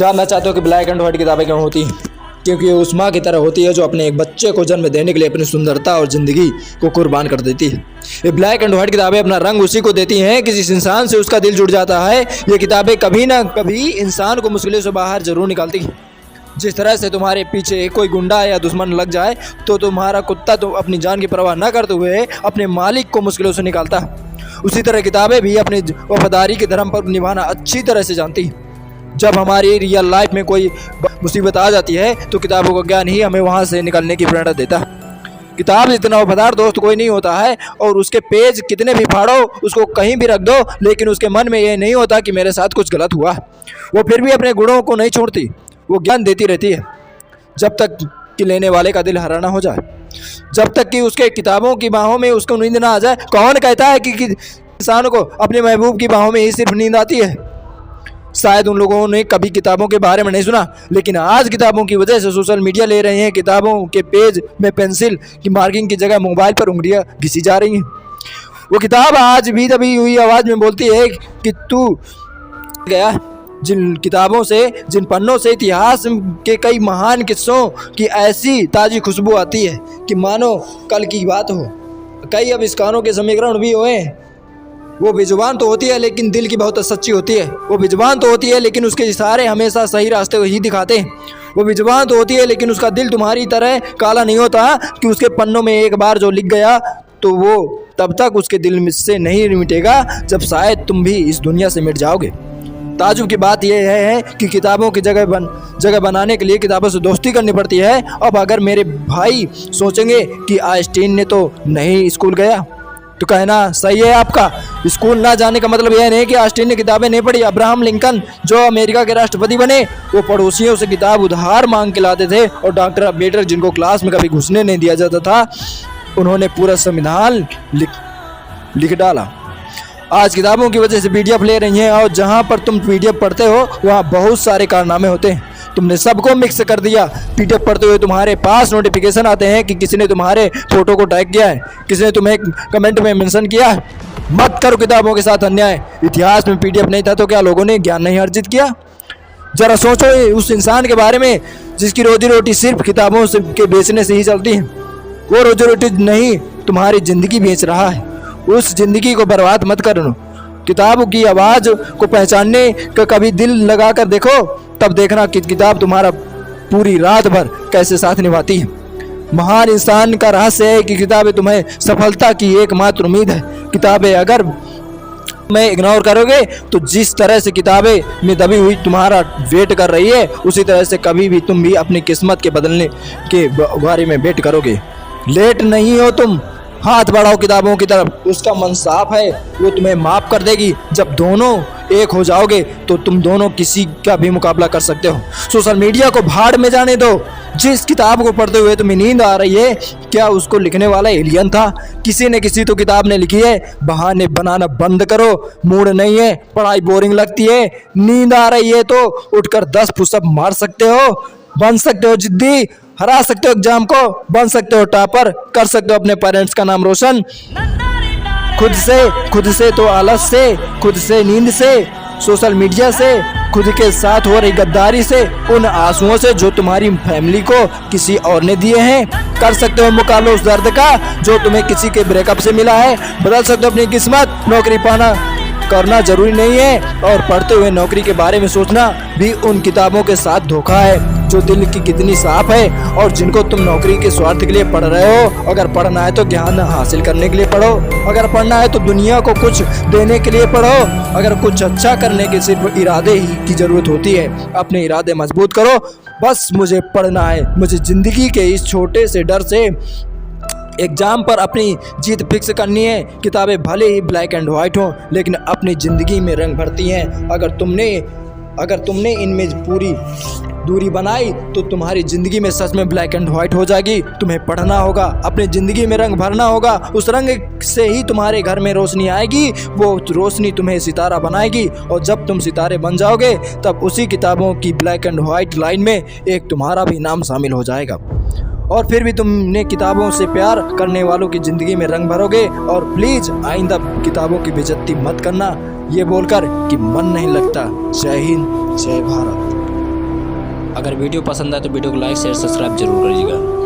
जानना चाहते हो कि ब्लैक एंड व्हाइट किताबें क्यों होती हैं? क्योंकि ये उस माँ की तरह होती है जो अपने एक बच्चे को जन्म देने के लिए अपनी सुंदरता और ज़िंदगी को कुर्बान कर देती है। ये ब्लैक एंड व्हाइट किताबें अपना रंग उसी को देती हैं कि जिस इंसान से उसका दिल जुड़ जाता है। ये किताबें कभी ना कभी इंसान को मुश्किलों से बाहर जरूर निकालती हैं। जिस तरह से तुम्हारे पीछे कोई गुंडा या दुश्मन लग जाए तो तुम्हारा कुत्ता तो अपनी जान की परवाह न करते हुए अपने मालिक को मुश्किलों से निकालता है, उसी तरह किताबें भी अपनी वफादारी के धर्म पर निभाना अच्छी तरह से जानती हैं। जब हमारी रियल लाइफ में कोई मुसीबत आ जाती है तो किताबों का ज्ञान ही हमें वहाँ से निकलने की प्रेरणा देता है। किताब इतना वफादार दोस्त कोई नहीं होता है, और उसके पेज कितने भी फाड़ो, उसको कहीं भी रख दो, लेकिन उसके मन में ये नहीं होता कि मेरे साथ कुछ गलत हुआ। वो फिर भी अपने गुणों को नहीं छोड़ती, वो ज्ञान देती रहती है जब तक कि लेने वाले का दिल हरा ना हो जाए, जब तक कि उसके किताबों की बाहों में उसको नींद ना आ जाए। कौन कहता है कि इंसान को अपने महबूब की बाहों में ही सिर्फ नींद आती है? शायद उन लोगों ने कभी किताबों के बारे में नहीं सुना, लेकिन आज किताबों की वजह से सोशल मीडिया ले रहे हैं। किताबों के पेज में पेंसिल की मार्किंग की जगह मोबाइल पर उंगलियां घिसी जा रही हैं। वो किताब आज भी दबी हुई आवाज़ में बोलती है कि तू गया। जिन किताबों से, जिन पन्नों से इतिहास के कई महान किस्सों की ऐसी ताज़ी खुशबू आती है कि मानो कल की बात हो। कई आविष्कारों के समीकरण भी हुए हैं। वो बेजुबान तो होती है लेकिन दिल की बहुत सच्ची होती है। वो बेजुबान तो होती है लेकिन उसके इशारे हमेशा सही रास्ते को ही दिखाते हैं। वो बेजुबान तो होती है लेकिन उसका दिल तुम्हारी तरह काला नहीं होता कि उसके पन्नों में एक बार जो लिख गया तो वो तब तक उसके दिल से नहीं मिटेगा जब शायद तुम भी इस दुनिया से मिट जाओगे। ताजुब की बात यह है कि किताबों की जगह बनाने के लिए किताबों से दोस्ती करनी पड़ती है। अब अगर मेरे भाई सोचेंगे कि आइंस्टीन ने तो नहीं स्कूल गया, तो कहना सही है आपका। स्कूल ना जाने का मतलब यह नहीं कि आइंस्टीन ने किताबें नहीं पढ़ी। अब्राहम लिंकन जो अमेरिका के राष्ट्रपति बने, वो पड़ोसियों से किताब उधार मांग के लाते थे, और डॉक्टर अम्बेडकर जिनको क्लास में कभी घुसने नहीं दिया जाता था, उन्होंने पूरा संविधान लिख डाला। आज किताबों की वजह से पीडीएफ ले रही हैं, और जहाँ पर तुम पीडीएफ पढ़ते हो वहाँ बहुत सारे कारनामे होते हैं। तुमने सबको मिक्स कर दिया। पीडीएफ पढ़ते हुए तुम्हारे पास नोटिफिकेशन आते हैं कि किसी ने तुम्हारे फोटो को टैग किया है, किसी ने तुम्हें कमेंट में मेंशन किया है। मत करो किताबों के साथ अन्याय। इतिहास में पीडीएफ नहीं था तो क्या लोगों ने ज्ञान नहीं अर्जित किया? जरा सोचो उस इंसान के बारे में जिसकी रोजी रोटी सिर्फ किताबों से के बेचने से ही चलती है। वो रोजी रोटी नहीं, तुम्हारी ज़िंदगी बेच रहा है। उस ज़िंदगी को बर्बाद मत करो। किताब की आवाज़ को पहचानने का कभी दिल लगा कर देखो, तब देखना कि किताब तुम्हारा पूरी रात भर कैसे साथ निभाती है। महान इंसान का रहस्य है कि किताबें तुम्हें सफलता की एकमात्र उम्मीद है। किताबें अगर मैं इग्नोर करोगे तो जिस तरह से किताबें में दबी हुई तुम्हारा वेट कर रही है, उसी तरह से कभी भी तुम भी अपनी किस्मत के बदलने के बारे में वेट करोगे। लेट नहीं हो तुम, हाथ बढ़ाओ किताबों की तरफ। उसका मन साफ है, वो तुम्हें माफ़ कर देगी। जब दोनों एक हो जाओगे तो तुम दोनों किसी का भी मुकाबला कर सकते हो। सोशल मीडिया को भाड़ में जाने दो। जिस किताब को पढ़ते हुए तुम्हें नींद आ रही है, क्या उसको लिखने वाला एलियन था? किसी ने किसी तो किताब ने लिखी है। बहाने बनाना बंद करो। मूड नहीं है, पढ़ाई बोरिंग लगती है, नींद आ रही है तो उठकर 10 पुशअप मार सकते हो। बन सकते हो जिद्दी, हरा सकते हो एग्जाम को, बन सकते हो टॉपर, कर सकते हो अपने पेरेंट्स का नाम रोशन। खुद से तो आलस से, खुद से नींद से, सोशल मीडिया से, खुद के साथ हो रही गद्दारी से, उन आंसुओं से जो तुम्हारी फैमिली को किसी और ने दिए हैं। कर सकते हो मुकाबला उस दर्द का जो तुम्हें किसी के ब्रेकअप से मिला है। बदल सकते हो अपनी किस्मत। नौकरी पाना करना जरूरी नहीं है, और पढ़ते हुए नौकरी के बारे में सोचना भी उन किताबों के साथ धोखा है जो दिल की कितनी साफ है, और जिनको तुम नौकरी के स्वार्थ के लिए पढ़ रहे हो। अगर पढ़ना है तो ज्ञान हासिल करने के लिए पढ़ो। अगर पढ़ना है तो दुनिया को कुछ देने के लिए पढ़ो। अगर कुछ अच्छा करने के सिर्फ इरादे ही की ज़रूरत होती है। अपने इरादे मजबूत करो। बस मुझे पढ़ना है, मुझे ज़िंदगी के इस छोटे से डर से एग्ज़ाम पर अपनी जीत फिक्स करनी है। किताबें भले ही ब्लैक एंड वाइट हों, लेकिन अपनी ज़िंदगी में रंग भरती हैं। अगर तुमने इनमें पूरी दूरी बनाई तो तुम्हारी ज़िंदगी में सच में ब्लैक एंड वाइट हो जाएगी। तुम्हें पढ़ना होगा, अपनी ज़िंदगी में रंग भरना होगा। उस रंग से ही तुम्हारे घर में रोशनी आएगी। वो रोशनी तुम्हें सितारा बनाएगी, और जब तुम सितारे बन जाओगे तब उसी किताबों की ब्लैक एंड वाइट लाइन में एक तुम्हारा भी नाम शामिल हो जाएगा। और फिर भी तुमने किताबों से प्यार करने वालों की ज़िंदगी में रंग भरोगे। और प्लीज़ आइंदा किताबों की बेइज्जती मत करना, ये बोलकर कि मन नहीं लगता। जय हिंद, जय भारत। अगर वीडियो पसंद आए तो वीडियो को लाइक शेयर सब्सक्राइब जरूर करिएगा।